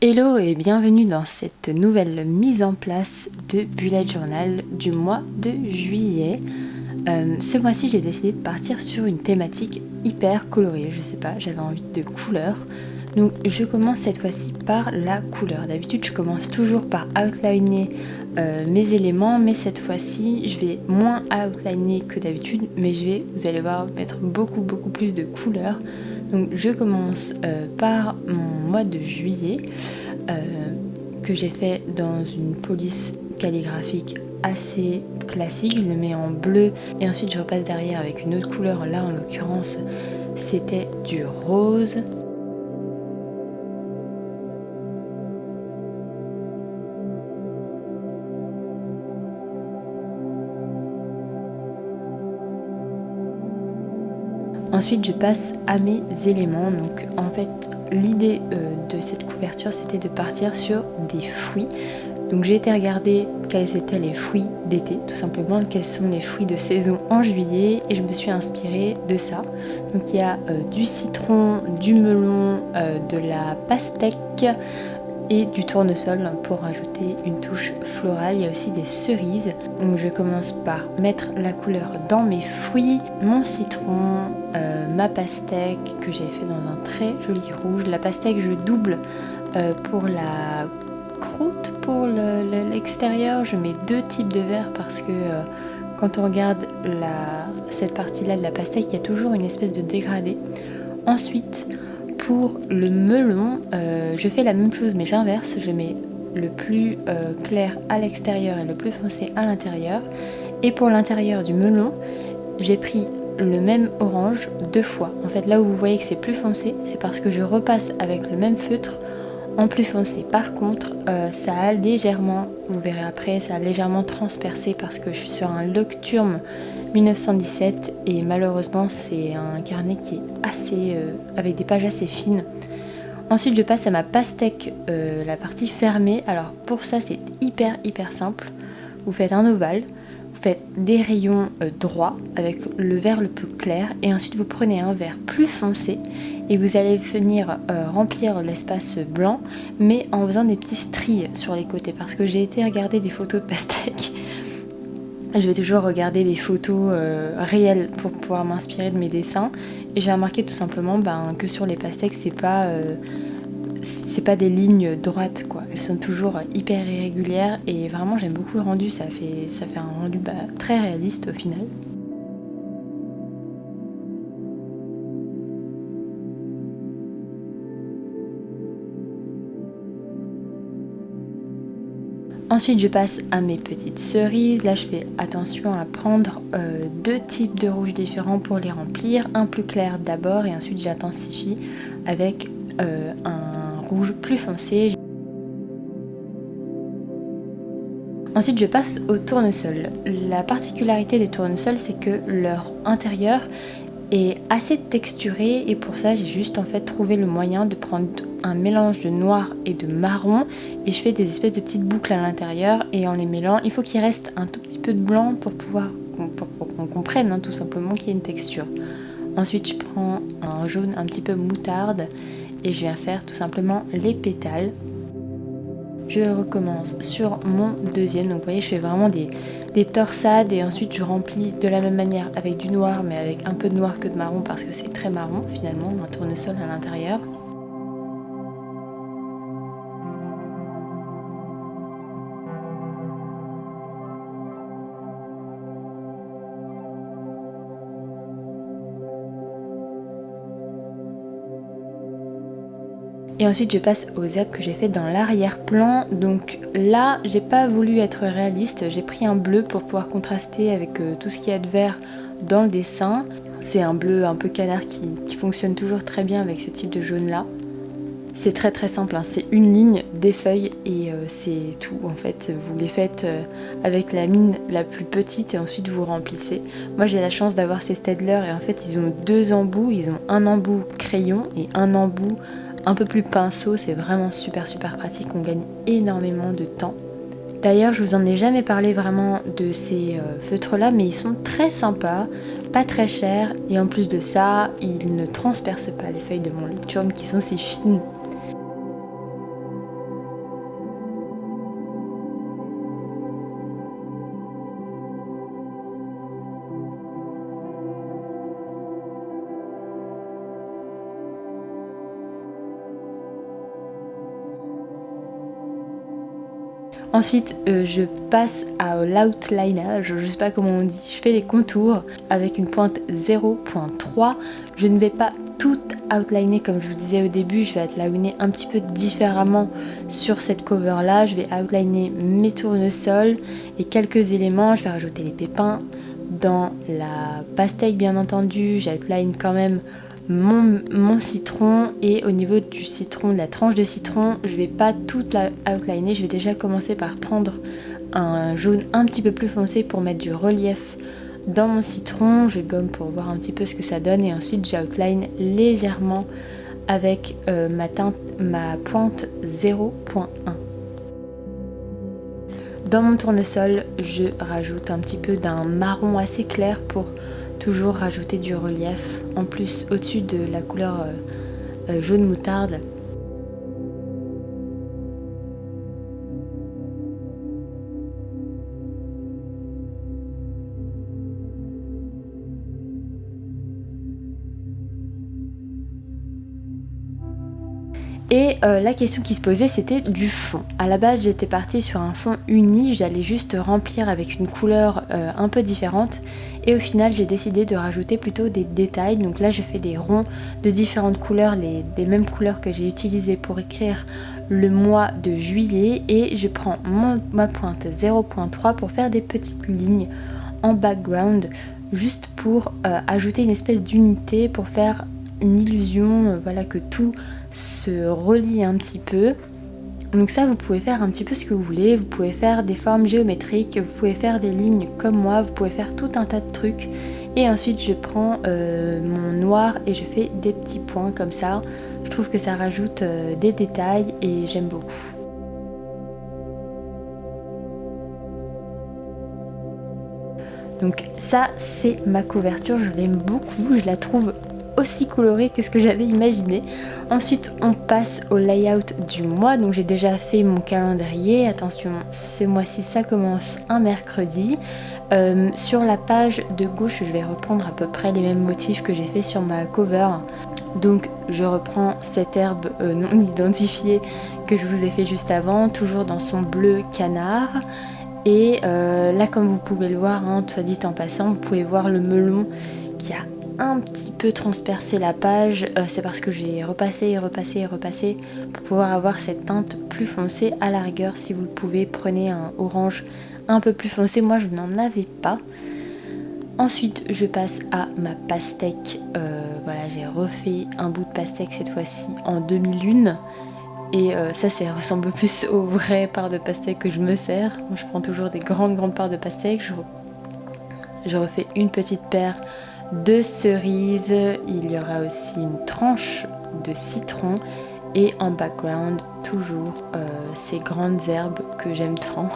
Hello et bienvenue dans cette nouvelle mise en place de Bullet Journal du mois de juillet. Ce mois-ci j'ai décidé de partir sur une thématique hyper colorée, je sais pas, j'avais envie de couleurs. Donc je commence cette fois-ci par la couleur. D'habitude je commence toujours par outliner mes éléments, mais cette fois-ci je vais moins outliner que d'habitude, mais je vais, vous allez voir, mettre beaucoup plus de couleurs. Donc je commence par mon mois de juillet que j'ai fait dans une police calligraphique assez classique. Je le mets en bleu et ensuite je repasse derrière avec une autre couleur. Là en l'occurrence c'était du rose. Ensuite je passe à mes éléments. Donc en fait l'idée de cette couverture c'était de partir sur des fruits. Donc j'ai été regarder quels étaient les fruits d'été, tout simplement, quels sont les fruits de saison en juillet, et je me suis inspirée de ça. Donc il y a du citron, du melon, de la pastèque et du tournesol pour rajouter une touche florale. Il y a aussi des cerises. Donc je commence par mettre la couleur dans mes fruits, mon citron, ma pastèque que j'ai fait dans un très joli rouge. La pastèque je double pour la croûte, pour l'extérieur. Je mets deux types de verre parce que quand on regarde cette partie là de la pastèque, il y a toujours une espèce de dégradé. Ensuite pour le melon, je fais la même chose mais j'inverse, je mets le plus clair à l'extérieur et le plus foncé à l'intérieur. Et pour l'intérieur du melon, j'ai pris le même orange deux fois. En fait là où vous voyez que c'est plus foncé, c'est parce que je repasse avec le même feutre en plus foncé. Par contre, ça a légèrement, vous verrez après, ça a légèrement transpercé parce que je suis sur un Nocturne 1917 et malheureusement c'est un carnet qui est assez avec des pages assez fines. Ensuite je passe à ma pastèque, la partie fermée. Alors pour ça c'est hyper simple. Vous faites un ovale, vous faites des rayons droits avec le vert le plus clair et ensuite vous prenez un vert plus foncé et vous allez venir remplir l'espace blanc mais en faisant des petits stries sur les côtés parce que j'ai été regarder des photos de pastèque. Je vais toujours regarder des photos réelles pour pouvoir m'inspirer de mes dessins et j'ai remarqué tout simplement que sur les pastèques c'est pas des lignes droites quoi, elles sont toujours hyper irrégulières et vraiment j'aime beaucoup le rendu, ça fait un rendu très réaliste au final. Ensuite je passe à mes petites cerises. Là je fais attention à prendre deux types de rouges différents pour les remplir. Un plus clair d'abord et ensuite j'intensifie avec un rouge plus foncé. Ensuite je passe au tournesol. La particularité des tournesols c'est que leur intérieur est assez texturé et pour ça j'ai juste en fait trouvé le moyen de prendre un mélange de noir et de marron et je fais des espèces de petites boucles à l'intérieur et en les mêlant il faut qu'il reste un tout petit peu de blanc pour qu'on comprenne tout simplement qu'il y a une texture. Ensuite je prends un jaune un petit peu moutarde et je viens faire tout simplement les pétales. Je recommence sur mon deuxième, donc vous voyez je fais vraiment des torsades et ensuite je remplis de la même manière avec du noir mais avec un peu de noir que de marron parce que c'est très marron finalement, un tournesol à l'intérieur. Et ensuite je passe aux herbes que j'ai fait dans l'arrière-plan. Donc là j'ai pas voulu être réaliste, j'ai pris un bleu pour pouvoir contraster avec tout ce qu'il y a de vert dans le dessin. C'est un bleu un peu canard qui fonctionne toujours très bien avec ce type de jaune là. C'est très simple, c'est une ligne, des feuilles et c'est tout en fait. Vous les faites avec la mine la plus petite et ensuite vous remplissez. Moi j'ai la chance d'avoir ces Staedtler et en fait ils ont deux embouts, ils ont un embout crayon et un embout un peu plus pinceau, c'est vraiment super pratique, on gagne énormément de temps. D'ailleurs je vous en ai jamais parlé vraiment de ces feutres là mais ils sont très sympas, pas très chers et en plus de ça ils ne transpercent pas les feuilles de mon Nocturne qui sont si fines. Ensuite, je passe à l'outliner, je sais pas comment on dit, je fais les contours avec une pointe 0.3. Je ne vais pas tout outliner comme je vous disais au début, je vais outliner un petit peu différemment sur cette cover là. Je vais outliner mes tournesols et quelques éléments, je vais rajouter les pépins. Dans la pastèque bien entendu, j'outline quand même mon citron, et au niveau du citron, de la tranche de citron, je vais pas toute la outliner, je vais déjà commencer par prendre un jaune un petit peu plus foncé pour mettre du relief dans mon citron. Je gomme pour voir un petit peu ce que ça donne et ensuite j'outline légèrement avec ma pointe 0.1. Dans mon tournesol, je rajoute un petit peu d'un marron assez clair pour toujours rajouter du relief en plus au-dessus de la couleur jaune moutarde. Et la question qui se posait, c'était du fond. À la base, j'étais partie sur un fond uni, j'allais juste remplir avec une couleur un peu différente. Et au final, j'ai décidé de rajouter plutôt des détails. Donc là, je fais des ronds de différentes couleurs, les mêmes couleurs que j'ai utilisées pour écrire le mois de juillet. Et je prends ma pointe 0.3 pour faire des petites lignes en background, juste pour ajouter une espèce d'unité, pour faire une illusion, voilà, que tout se relie un petit peu. Donc ça, vous pouvez faire un petit peu ce que vous voulez, vous pouvez faire des formes géométriques, vous pouvez faire des lignes comme moi, vous pouvez faire tout un tas de trucs. Et ensuite je prends mon noir et je fais des petits points comme ça. Je trouve que ça rajoute des détails et j'aime beaucoup. Donc ça, c'est ma couverture, je l'aime beaucoup, je la trouve aussi colorée que ce que j'avais imaginé. Ensuite on passe au layout du mois. Donc j'ai déjà fait mon calendrier, attention, ce mois-ci ça commence un mercredi. Sur la page de gauche, je vais reprendre à peu près les mêmes motifs que j'ai fait sur ma cover. Donc je reprends cette herbe non identifiée que je vous ai fait juste avant, toujours dans son bleu canard. Et là, comme vous pouvez le voir, hein, soit dit en passant, vous pouvez voir le melon qui a un petit peu transpercé la page. C'est parce que j'ai repassé et repassé et repassé pour pouvoir avoir cette teinte plus foncée. À la rigueur, si vous le pouvez, prenez un orange un peu plus foncé. Moi, je n'en avais pas. Ensuite, je passe à ma pastèque. Voilà, j'ai refait un bout de pastèque cette fois-ci en demi-lune. Et ça ressemble plus aux vraies parts de pastèque que je me sers. Moi, je prends toujours des grandes parts de pastèque. Je refais une petite paire de cerises. Il y aura aussi une tranche de citron. Et en background, toujours ces grandes herbes que j'aime tant.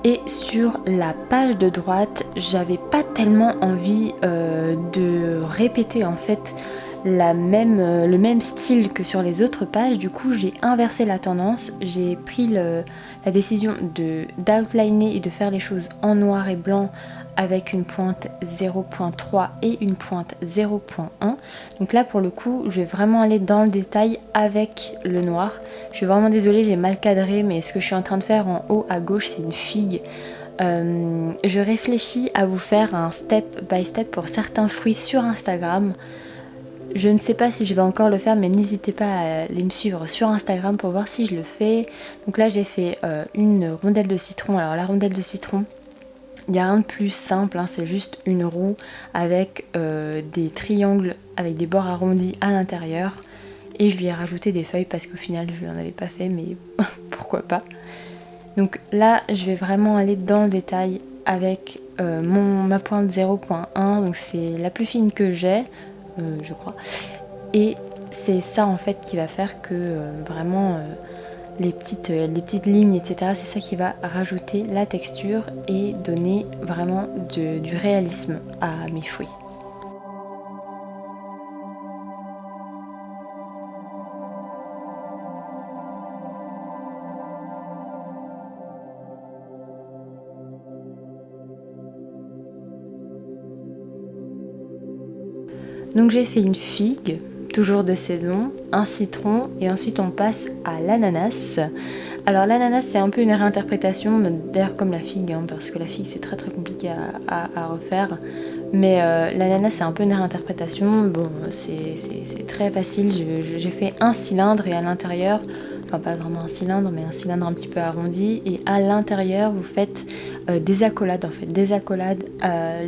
Et sur la page de droite, j'avais pas tellement envie de répéter en fait le même style que sur les autres pages. Du coup j'ai inversé la tendance, j'ai pris la décision d'outliner et de faire les choses en noir et blanc avec une pointe 0.3 et une pointe 0.1. Donc là pour le coup je vais vraiment aller dans le détail avec le noir. Je suis vraiment désolée, j'ai mal cadré, mais ce que je suis en train de faire en haut à gauche c'est une figue. Je réfléchis à vous faire un step by step pour certains fruits sur Instagram. Je ne sais pas si je vais encore le faire, mais n'hésitez pas à aller me suivre sur Instagram pour voir si je le fais. Donc là j'ai fait une rondelle de citron. Alors la rondelle de citron, il n'y a rien de plus simple, hein, c'est juste une roue avec des triangles avec des bords arrondis à l'intérieur. Et je lui ai rajouté des feuilles parce qu'au final je ne l'en avais pas fait, mais pourquoi pas. Donc là je vais vraiment aller dans le détail avec ma pointe 0.1, donc c'est la plus fine que j'ai. Je crois. Et c'est ça en fait qui va faire que vraiment les petites lignes, etc. C'est ça qui va rajouter la texture et donner vraiment du réalisme à mes fruits. Donc j'ai fait une figue, toujours de saison, un citron et ensuite on passe à l'ananas. Alors l'ananas c'est un peu une réinterprétation, d'ailleurs comme la figue, hein, parce que la figue c'est très compliqué à refaire. Mais l'ananas c'est un peu une réinterprétation, bon c'est très facile, j'ai fait un cylindre et à l'intérieur, enfin pas vraiment un cylindre mais un cylindre un petit peu arrondi, et à l'intérieur vous faites des accolades en fait, des accolades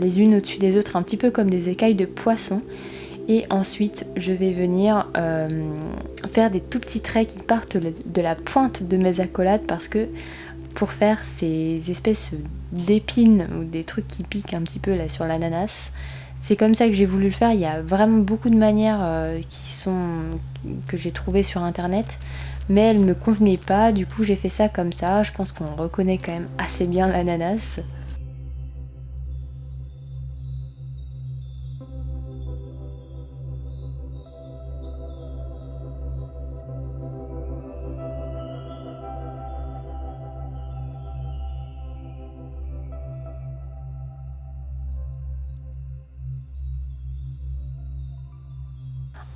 les unes au-dessus des autres, un petit peu comme des écailles de poisson. Et ensuite je vais venir faire des tout petits traits qui partent de la pointe de mes accolades, parce que pour faire ces espèces d'épines ou des trucs qui piquent un petit peu là sur l'ananas, c'est comme ça que j'ai voulu le faire. Il y a vraiment beaucoup de manières que j'ai trouvées sur internet, mais elles me convenaient pas, du coup j'ai fait ça comme ça. Je pense qu'on reconnaît quand même assez bien l'ananas.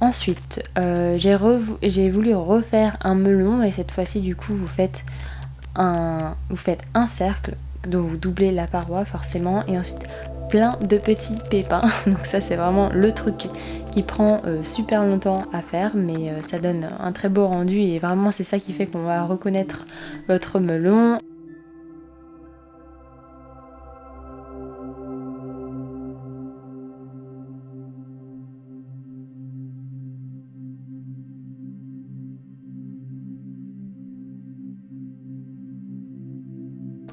Ensuite, j'ai voulu refaire un melon, et cette fois-ci du coup vous faites un cercle dont vous doublez la paroi forcément, et ensuite plein de petits pépins. Donc ça c'est vraiment le truc qui prend super longtemps à faire, mais ça donne un très beau rendu, et vraiment c'est ça qui fait qu'on va reconnaître votre melon.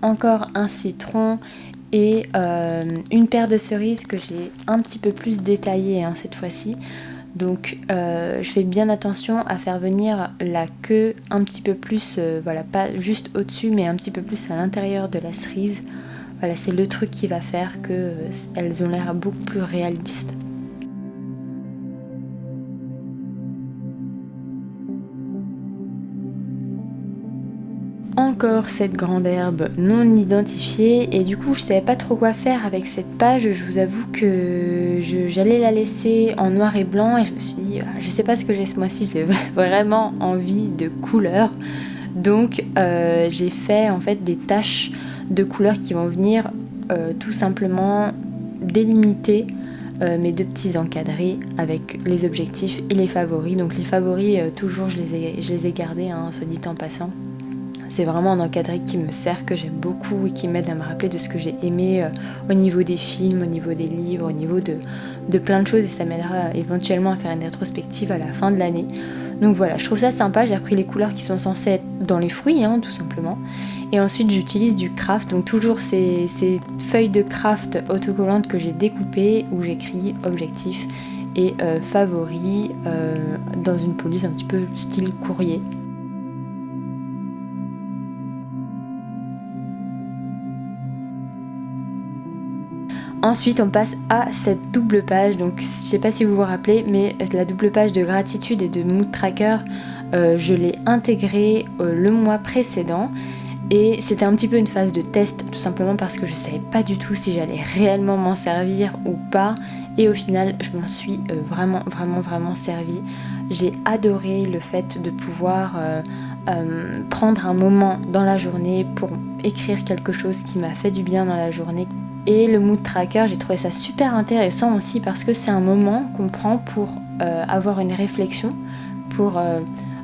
Encore un citron et une paire de cerises que j'ai un petit peu plus détaillée, hein, cette fois-ci. Donc je fais bien attention à faire venir la queue un petit peu plus, voilà, pas juste au-dessus mais un petit peu plus à l'intérieur de la cerise. Voilà, c'est le truc qui va faire que elles ont l'air beaucoup plus réalistes. Encore cette grande herbe non identifiée, et du coup je savais pas trop quoi faire avec cette page. Je vous avoue que j'allais la laisser en noir et blanc, et je me suis dit je sais pas ce que j'ai ce mois-ci, j'ai vraiment envie de couleurs. Donc j'ai fait en fait des taches de couleurs qui vont venir tout simplement délimiter mes deux petits encadrés avec les objectifs et les favoris. Donc les favoris toujours je les ai gardés, hein, soit dit en passant. C'est vraiment un encadré qui me sert, que j'aime beaucoup et qui m'aide à me rappeler de ce que j'ai aimé au niveau des films, au niveau des livres, au niveau de plein de choses, et ça m'aidera éventuellement à faire une rétrospective à la fin de l'année. Donc voilà, je trouve ça sympa. J'ai repris les couleurs qui sont censées être dans les fruits, hein, tout simplement. Et ensuite j'utilise du craft, donc toujours ces feuilles de craft autocollantes que j'ai découpées, où j'écris objectif et favoris dans une police un petit peu style courrier. Ensuite on passe à cette double page, donc je sais pas si vous vous rappelez, mais la double page de gratitude et de mood tracker, je l'ai intégrée le mois précédent. Et c'était un petit peu une phase de test, tout simplement parce que je savais pas du tout si j'allais réellement m'en servir ou pas. Et au final, je m'en suis vraiment servi. J'ai adoré le fait de pouvoir prendre un moment dans la journée pour écrire quelque chose qui m'a fait du bien dans la journée. Et le mood tracker, j'ai trouvé ça super intéressant aussi parce que c'est un moment qu'on prend pour avoir une réflexion, pour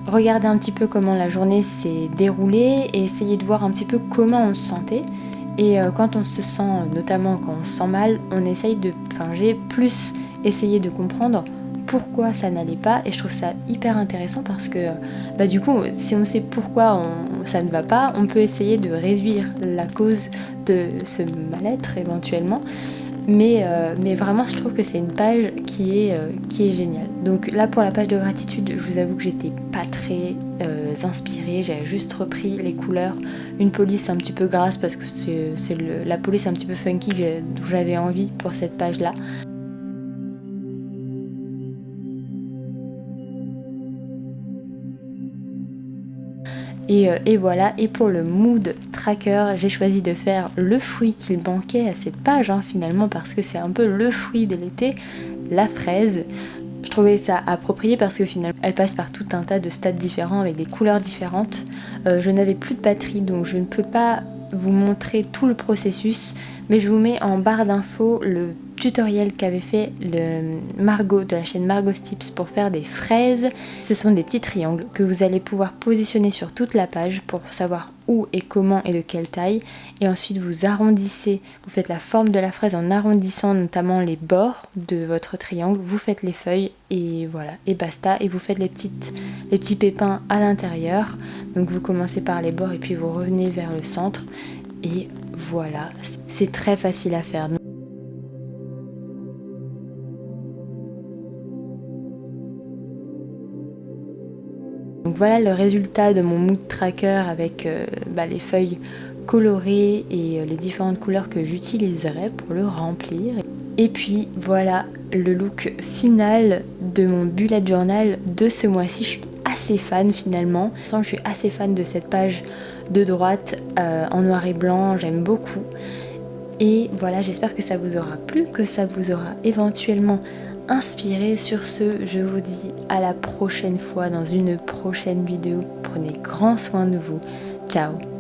regarder un petit peu comment la journée s'est déroulée et essayer de voir un petit peu comment on se sentait. Et quand on se sent, notamment quand on se sent mal, j'ai plus essayé de comprendre pourquoi ça n'allait pas, et je trouve ça hyper intéressant parce que du coup, si on sait pourquoi ça ne va pas, on peut essayer de réduire la cause de ce mal-être éventuellement. Mais vraiment, je trouve que c'est une page qui est géniale. Donc là, pour la page de gratitude, je vous avoue que j'étais pas très inspirée. J'avais juste repris les couleurs, une police un petit peu grasse parce que c'est la police un petit peu funky dont j'avais envie pour cette page-là. Et voilà, et pour le mood tracker, j'ai choisi de faire le fruit qu'il manquait à cette page finalement, parce que c'est un peu le fruit de l'été, la fraise. Je trouvais ça approprié parce que finalement elle passe par tout un tas de stades différents avec des couleurs différentes. Je n'avais plus de batterie, donc je ne peux pas vous montrer tout le processus, mais je vous mets en barre d'infos le tutoriel qu'avait fait Margot de la chaîne Margot's Tips pour faire des fraises. Ce sont des petits triangles que vous allez pouvoir positionner sur toute la page pour savoir où et comment et de quelle taille, et ensuite vous arrondissez, vous faites la forme de la fraise en arrondissant notamment les bords de votre triangle, vous faites les feuilles et voilà, et basta, et vous faites les petits pépins à l'intérieur. Donc vous commencez par les bords et puis vous revenez vers le centre, et voilà, c'est très facile à faire. Donc voilà le résultat de mon mood tracker avec les feuilles colorées et les différentes couleurs que j'utiliserai pour le remplir. Et puis voilà le look final de mon bullet journal de ce mois-ci. Je suis assez fan finalement. Je suis assez fan de cette page de droite en noir et blanc, j'aime beaucoup. Et voilà, j'espère que ça vous aura plu, que ça vous aura éventuellement inspiré. Sur ce, je vous dis à la prochaine fois dans une prochaine vidéo. Prenez grand soin de vous. Ciao.